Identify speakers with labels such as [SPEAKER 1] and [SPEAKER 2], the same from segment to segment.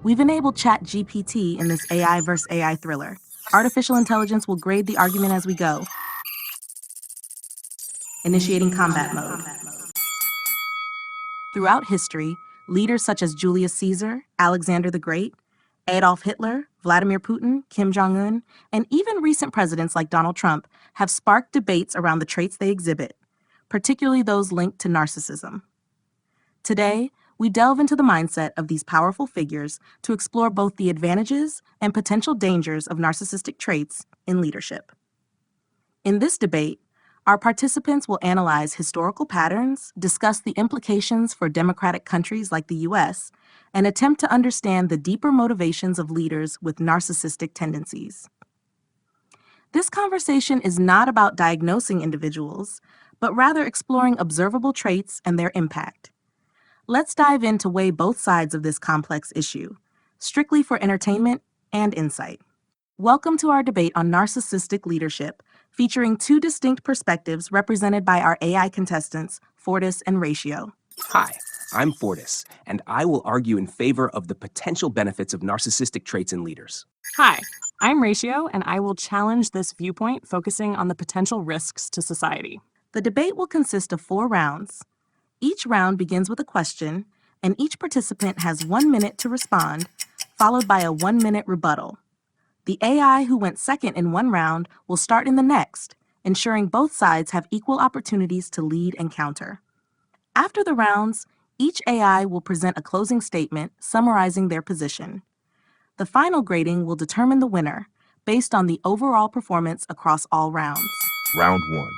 [SPEAKER 1] We've enabled ChatGPT in this AI versus AI thriller. Artificial intelligence will grade the argument as we go. Initiating combat mode. Throughout history, leaders such as Julius Caesar, Alexander the Great, Adolf Hitler, Vladimir Putin, Kim Jong-un, and even recent presidents like Donald Trump have sparked debates around the traits they exhibit, particularly those linked to narcissism. Today, we delve into the mindset of these powerful figures to explore both the advantages and potential dangers of narcissistic traits in leadership. In this debate, our participants will analyze historical patterns, discuss the implications for democratic countries like the U.S., and attempt to understand the deeper motivations of leaders with narcissistic tendencies. This conversation is not about diagnosing individuals, but rather exploring observable traits and their impact. Let's dive in to weigh both sides of this complex issue, strictly for entertainment and insight. Welcome to our debate on narcissistic leadership, featuring two distinct perspectives represented by our AI contestants, Fortis and Ratio.
[SPEAKER 2] Hi, I'm Fortis, and I will argue in favor of the potential benefits of narcissistic traits in leaders.
[SPEAKER 3] Hi, I'm Ratio, and I will challenge this viewpoint, focusing on the potential risks to society.
[SPEAKER 1] The debate will consist of 4 rounds. Each round begins with a question, and each participant has 1 minute to respond, followed by a 1-minute rebuttal. The AI who went second in one round will start in the next, ensuring both sides have equal opportunities to lead and counter. After the rounds, each AI will present a closing statement summarizing their position. The final grading will determine the winner, based on the overall performance across all rounds.
[SPEAKER 4] Round 1.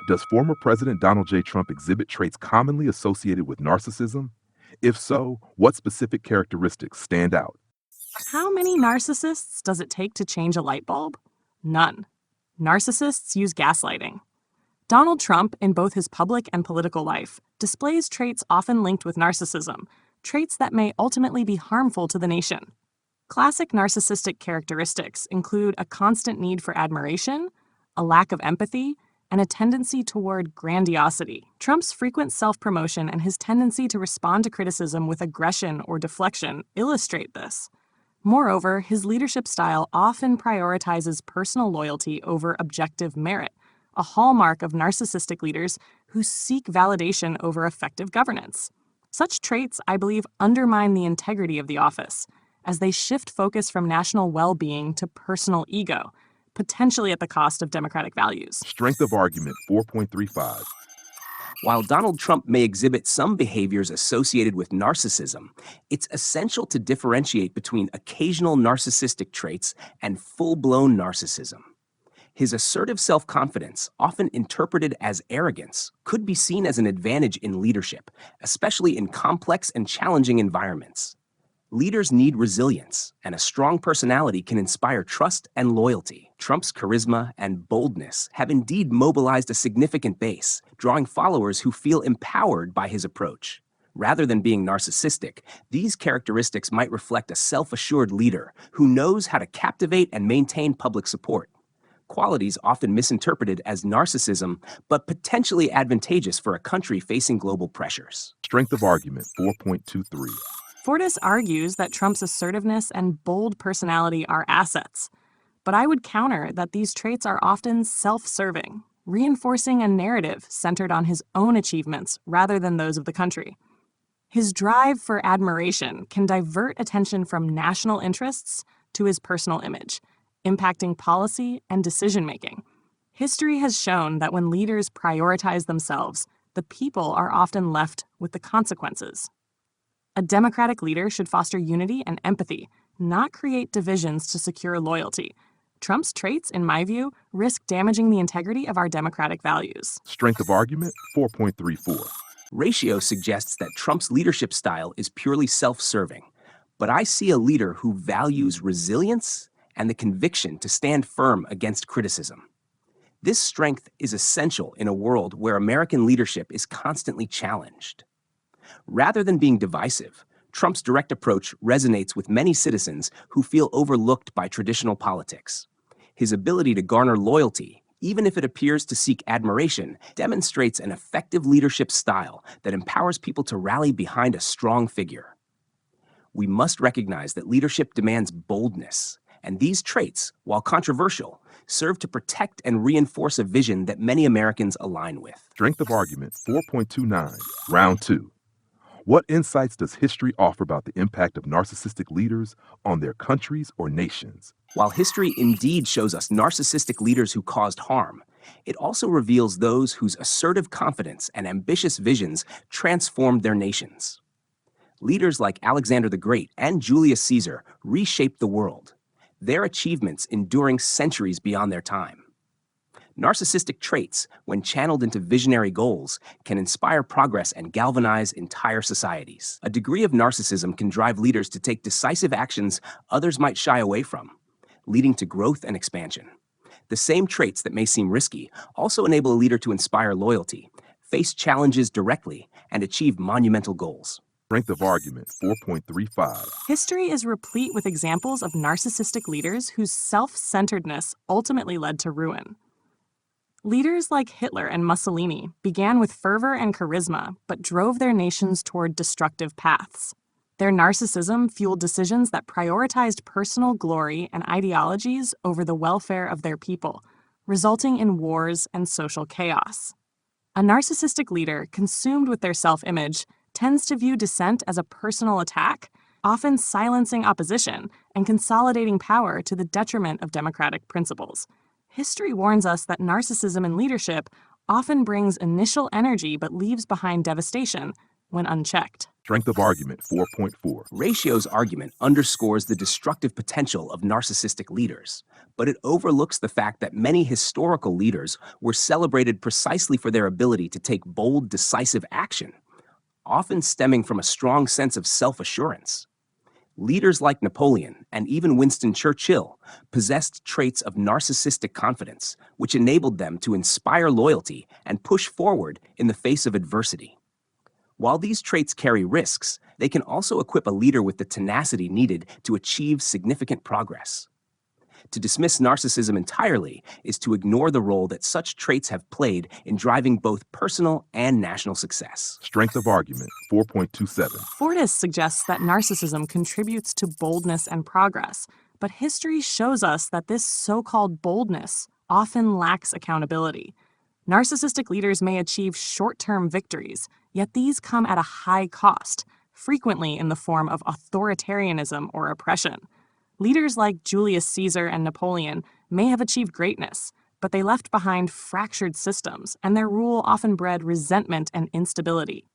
[SPEAKER 4] Does former President Donald J. Trump exhibit traits commonly associated with narcissism? If so, what specific characteristics stand out?
[SPEAKER 3] How many narcissists does it take to change a light bulb? None. Narcissists use gaslighting. Donald Trump, in both his public and political life, displays traits often linked with narcissism, traits that may ultimately be harmful to the nation. Classic narcissistic characteristics include a constant need for admiration, a lack of empathy, and a tendency toward grandiosity. Trump's frequent self-promotion and his tendency to respond to criticism with aggression or deflection illustrate this. Moreover, his leadership style often prioritizes personal loyalty over objective merit, a hallmark of narcissistic leaders who seek validation over effective governance. Such traits, I believe, undermine the integrity of the office, as they shift focus from national well-being to personal ego, potentially at the cost of democratic values.
[SPEAKER 4] Strength of argument 4.35.
[SPEAKER 2] While Donald Trump may exhibit some behaviors associated with narcissism, it's essential to differentiate between occasional narcissistic traits and full-blown narcissism. His assertive self-confidence, often interpreted as arrogance, could be seen as an advantage in leadership, especially in complex and challenging environments. Leaders need resilience, and a strong personality can inspire trust and loyalty. Trump's charisma and boldness have indeed mobilized a significant base, drawing followers who feel empowered by his approach. Rather than being narcissistic, these characteristics might reflect a self-assured leader who knows how to captivate and maintain public support. Qualities often misinterpreted as narcissism, but potentially advantageous for a country facing global pressures.
[SPEAKER 4] Strength of argument 4.23.
[SPEAKER 3] Fortis argues that Trump's assertiveness and bold personality are assets, but I would counter that these traits are often self-serving, reinforcing a narrative centered on his own achievements rather than those of the country. His drive for admiration can divert attention from national interests to his personal image, impacting policy and decision-making. History has shown that when leaders prioritize themselves, the people are often left with the consequences. A democratic leader should foster unity and empathy, not create divisions to secure loyalty. Trump's traits, in my view, risk damaging the integrity of our democratic values.
[SPEAKER 4] Strength of argument 4.34.
[SPEAKER 2] Ratio suggests that Trump's leadership style is purely self-serving, but I see a leader who values resilience and the conviction to stand firm against criticism. This strength is essential in a world where American leadership is constantly challenged. Rather than being divisive, Trump's direct approach resonates with many citizens who feel overlooked by traditional politics. His ability to garner loyalty, even if it appears to seek admiration, demonstrates an effective leadership style that empowers people to rally behind a strong figure. We must recognize that leadership demands boldness, and these traits, while controversial, serve to protect and reinforce a vision that many Americans align with.
[SPEAKER 4] Strength of argument 4.29, round 2. What insights does history offer about the impact of narcissistic leaders on their countries or nations?
[SPEAKER 2] While history indeed shows us narcissistic leaders who caused harm, it also reveals those whose assertive confidence and ambitious visions transformed their nations. Leaders like Alexander the Great and Julius Caesar reshaped the world, their achievements enduring centuries beyond their time. Narcissistic traits, when channeled into visionary goals, can inspire progress and galvanize entire societies. A degree of narcissism can drive leaders to take decisive actions others might shy away from, leading to growth and expansion. The same traits that may seem risky also enable a leader to inspire loyalty, face challenges directly, and achieve monumental goals.
[SPEAKER 4] Strength of argument 4.35.
[SPEAKER 3] History is replete with examples of narcissistic leaders whose self-centeredness ultimately led to ruin. Leaders like Hitler and Mussolini began with fervor and charisma, but drove their nations toward destructive paths. Their narcissism fueled decisions that prioritized personal glory and ideologies over the welfare of their people, resulting in wars and social chaos. A narcissistic leader, consumed with their self-image, tends to view dissent as a personal attack, often silencing opposition and consolidating power to the detriment of democratic principles. History warns us that narcissism in leadership often brings initial energy but leaves behind devastation when unchecked.
[SPEAKER 4] Strength of argument 4.4.
[SPEAKER 2] Ratio's argument underscores the destructive potential of narcissistic leaders, but it overlooks the fact that many historical leaders were celebrated precisely for their ability to take bold, decisive action, often stemming from a strong sense of self-assurance. Leaders like Napoleon and even Winston Churchill possessed traits of narcissistic confidence, which enabled them to inspire loyalty and push forward in the face of adversity. While these traits carry risks, they can also equip a leader with the tenacity needed to achieve significant progress. To dismiss narcissism entirely is to ignore the role that such traits have played in driving both personal and national success.
[SPEAKER 4] Strength of argument 4.27.
[SPEAKER 3] Fortis suggests that narcissism contributes to boldness and progress, but history shows us that this so-called boldness often lacks accountability. Narcissistic leaders may achieve short-term victories, yet these come at a high cost, frequently in the form of authoritarianism or oppression. Leaders like Julius Caesar and Napoleon may have achieved greatness, but they left behind fractured systems, and their rule often bred resentment and instability.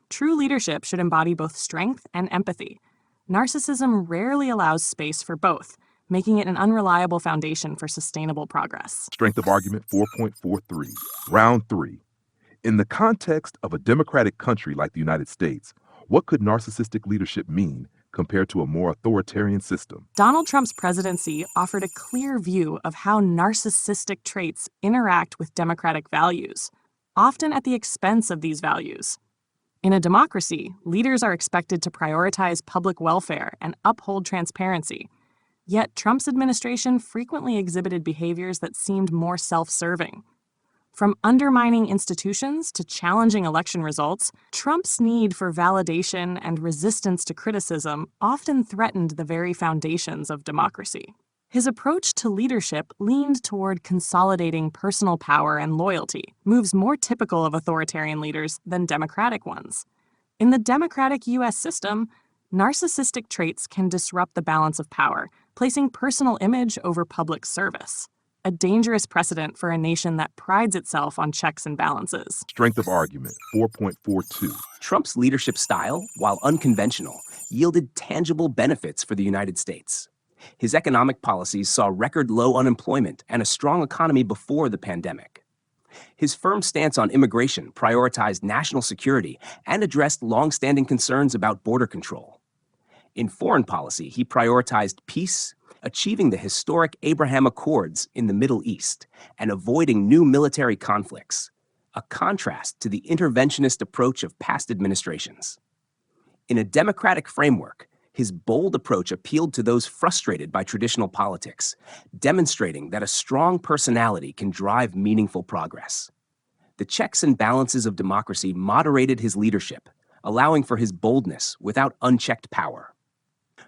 [SPEAKER 3] True leadership should embody both strength and empathy. Narcissism rarely allows space for both, making it an unreliable foundation for sustainable progress.
[SPEAKER 4] Strength of argument 4.43. Round 3. In the context of a democratic country like the United States, what could narcissistic leadership mean compared to a more authoritarian system?
[SPEAKER 3] Donald Trump's presidency offered a clear view of how narcissistic traits interact with democratic values, often at the expense of these values. In a democracy, leaders are expected to prioritize public welfare and uphold transparency. Yet Trump's administration frequently exhibited behaviors that seemed more self-serving. From undermining institutions to challenging election results, Trump's need for validation and resistance to criticism often threatened the very foundations of democracy. His approach to leadership leaned toward consolidating personal power and loyalty, moves more typical of authoritarian leaders than democratic ones. In the democratic U.S. system, narcissistic traits can disrupt the balance of power, placing personal image over public service. A dangerous precedent for a nation that prides itself on checks and balances.
[SPEAKER 4] Strength of argument 4.42.
[SPEAKER 2] Trump's leadership style, while unconventional, yielded tangible benefits for the United States. His economic policies saw record low unemployment and a strong economy before the pandemic. His firm stance on immigration prioritized national security and addressed long-standing concerns about border control. In foreign policy, he prioritized peace, achieving the historic Abraham Accords in the Middle East, and avoiding new military conflicts, a contrast to the interventionist approach of past administrations. In a democratic framework, his bold approach appealed to those frustrated by traditional politics, demonstrating that a strong personality can drive meaningful progress. The checks and balances of democracy moderated his leadership, allowing for his boldness without unchecked power.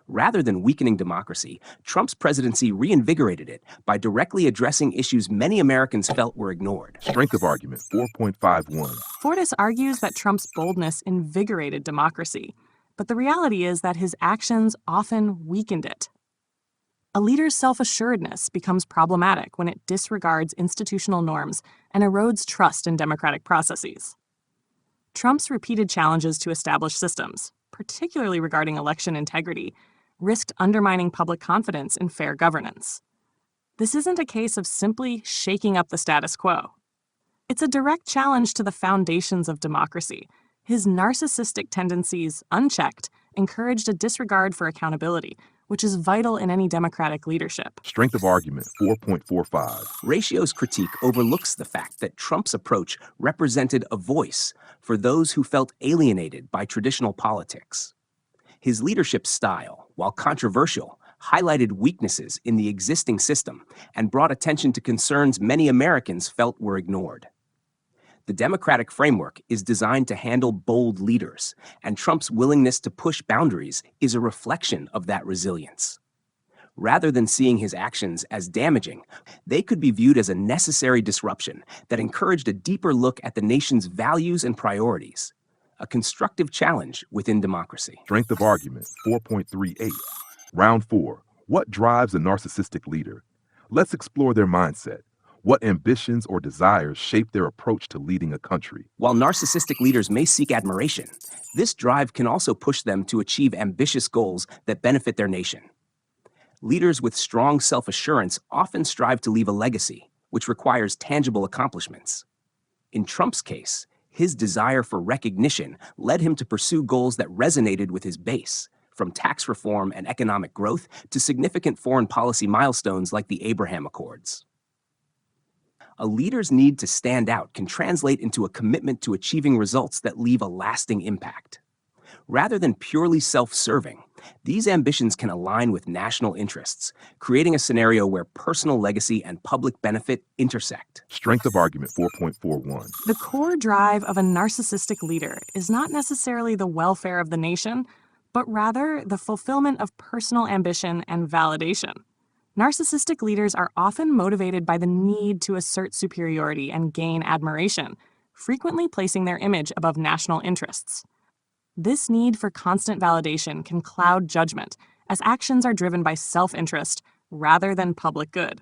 [SPEAKER 2] Rather than weakening democracy, Trump's presidency reinvigorated it by directly addressing issues many Americans felt were ignored.
[SPEAKER 4] Strength of argument 4.51.
[SPEAKER 3] Fortis argues that Trump's boldness invigorated democracy, but the reality is that his actions often weakened it. A leader's self-assuredness becomes problematic when it disregards institutional norms and erodes trust in democratic processes. Trump's repeated challenges to established systems, particularly regarding election integrity, risked undermining public confidence in fair governance. This isn't a case of simply shaking up the status quo. It's a direct challenge to the foundations of democracy. His narcissistic tendencies, unchecked, encouraged a disregard for accountability, which is vital in any democratic leadership.
[SPEAKER 4] Strength of argument 4.45.
[SPEAKER 2] Ratio's critique overlooks the fact that Trump's approach represented a voice for those who felt alienated by traditional politics. His leadership style, while controversial, highlighted weaknesses in the existing system and brought attention to concerns many Americans felt were ignored. The democratic framework is designed to handle bold leaders, and Trump's willingness to push boundaries is a reflection of that resilience. Rather than seeing his actions as damaging, they could be viewed as a necessary disruption that encouraged a deeper look at the nation's values and priorities, a constructive challenge within democracy.
[SPEAKER 4] Strength of argument 4.38. Round 4. What drives a narcissistic leader? Let's explore their mindset. What ambitions or desires shape their approach to leading a country?
[SPEAKER 2] While narcissistic leaders may seek admiration, this drive can also push them to achieve ambitious goals that benefit their nation. Leaders with strong self-assurance often strive to leave a legacy, which requires tangible accomplishments. In Trump's case, his desire for recognition led him to pursue goals that resonated with his base, from tax reform and economic growth to significant foreign policy milestones like the Abraham Accords. A leader's need to stand out can translate into a commitment to achieving results that leave a lasting impact. Rather than purely self-serving, these ambitions can align with national interests, creating a scenario where personal legacy and public benefit intersect.
[SPEAKER 4] Strength of argument 4.41.
[SPEAKER 3] The core drive of a narcissistic leader is not necessarily the welfare of the nation, but rather the fulfillment of personal ambition and validation. Narcissistic leaders are often motivated by the need to assert superiority and gain admiration, frequently placing their image above national interests. This need for constant validation can cloud judgment, as actions are driven by self-interest rather than public good.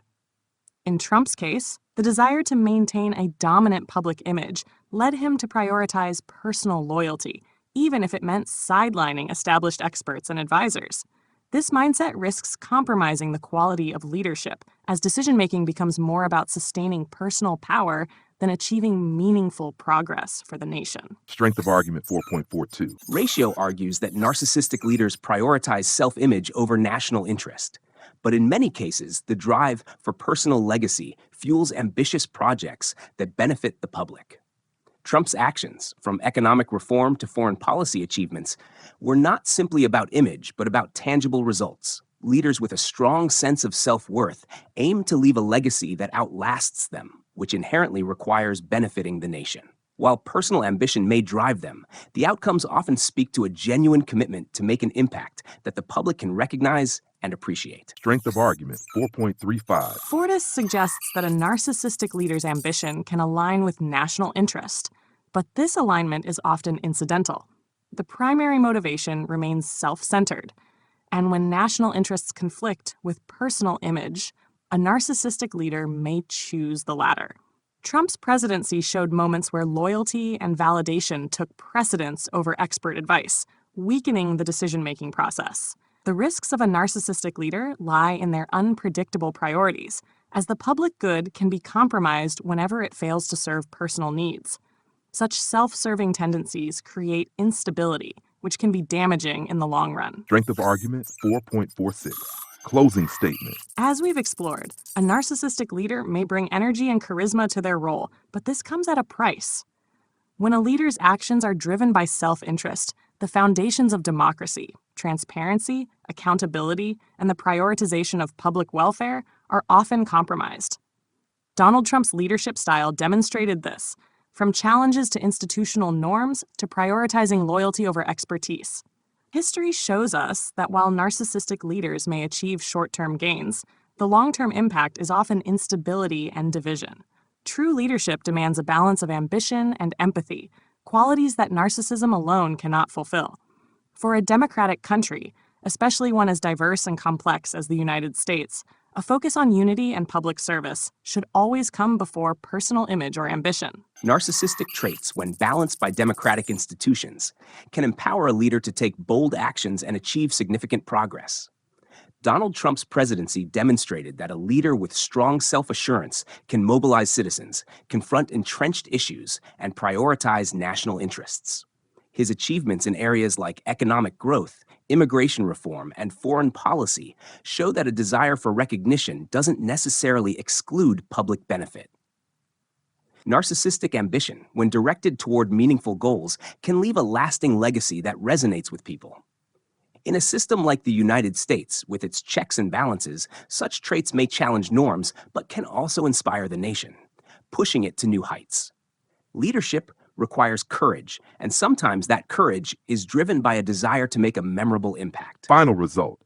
[SPEAKER 3] In Trump's case, the desire to maintain a dominant public image led him to prioritize personal loyalty, even if it meant sidelining established experts and advisors. This mindset risks compromising the quality of leadership, as decision-making becomes more about sustaining personal power than achieving meaningful progress for the nation.
[SPEAKER 4] Strength of argument 4.42.
[SPEAKER 2] Ratio argues that narcissistic leaders prioritize self-image over national interest. But in many cases, the drive for personal legacy fuels ambitious projects that benefit the public. Trump's actions, from economic reform to foreign policy achievements, were not simply about image, but about tangible results. Leaders with a strong sense of self-worth aim to leave a legacy that outlasts them, which inherently requires benefiting the nation. While personal ambition may drive them, the outcomes often speak to a genuine commitment to make an impact that the public can recognize and appreciate.
[SPEAKER 4] Strength of argument 4.35.
[SPEAKER 3] Fortis suggests that a narcissistic leader's ambition can align with national interest, but this alignment is often incidental. The primary motivation remains self-centered, and when national interests conflict with personal image, a narcissistic leader may choose the latter. Trump's presidency showed moments where loyalty and validation took precedence over expert advice, weakening the decision-making process. The risks of a narcissistic leader lie in their unpredictable priorities, as the public good can be compromised whenever it fails to serve personal needs. Such self-serving tendencies create instability, which can be damaging in the long run.
[SPEAKER 4] Strength of argument 4.46. Closing statement.
[SPEAKER 3] As we've explored, a narcissistic leader may bring energy and charisma to their role, but this comes at a price. When a leader's actions are driven by self-interest, the foundations of democracy, transparency, accountability, and the prioritization of public welfare are often compromised. Donald Trump's leadership style demonstrated this, from challenges to institutional norms to prioritizing loyalty over expertise. History shows us that while narcissistic leaders may achieve short-term gains, the long-term impact is often instability and division. True leadership demands a balance of ambition and empathy, qualities that narcissism alone cannot fulfill. For a democratic country, especially one as diverse and complex as the United States, a focus on unity and public service should always come before personal image or ambition.
[SPEAKER 2] Narcissistic traits, when balanced by democratic institutions, can empower a leader to take bold actions and achieve significant progress. Donald Trump's presidency demonstrated that a leader with strong self-assurance can mobilize citizens, confront entrenched issues, and prioritize national interests. His achievements in areas like economic growth, immigration reform, and foreign policy show that a desire for recognition doesn't necessarily exclude public benefit. Narcissistic ambition, when directed toward meaningful goals, can leave a lasting legacy that resonates with people. In a system like the United States, with its checks and balances, such traits may challenge norms, but can also inspire the nation, pushing it to new heights. Leadership requires courage, and sometimes that courage is driven by a desire to make a memorable impact.
[SPEAKER 4] Final result.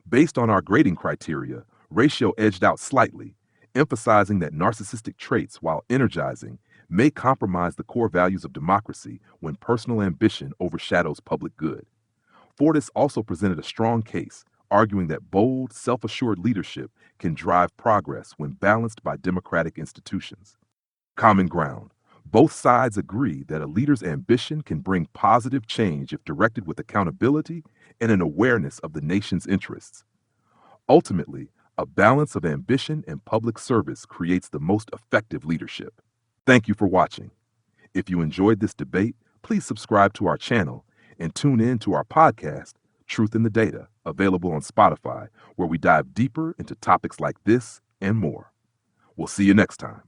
[SPEAKER 4] Based on our grading criteria, ratio edged out slightly, emphasizing that narcissistic traits, while energizing, may compromise the core values of democracy when personal ambition overshadows public good. Fortis also presented a strong case, arguing that bold, self-assured leadership can drive progress when balanced by democratic institutions. Common ground. Both sides agree that a leader's ambition can bring positive change if directed with accountability and an awareness of the nation's interests. Ultimately, a balance of ambition and public service creates the most effective leadership. Thank you for watching. If you enjoyed this debate, please subscribe to our channel and tune in to our podcast, Truth in the Data, available on Spotify, where we dive deeper into topics like this and more. We'll see you next time.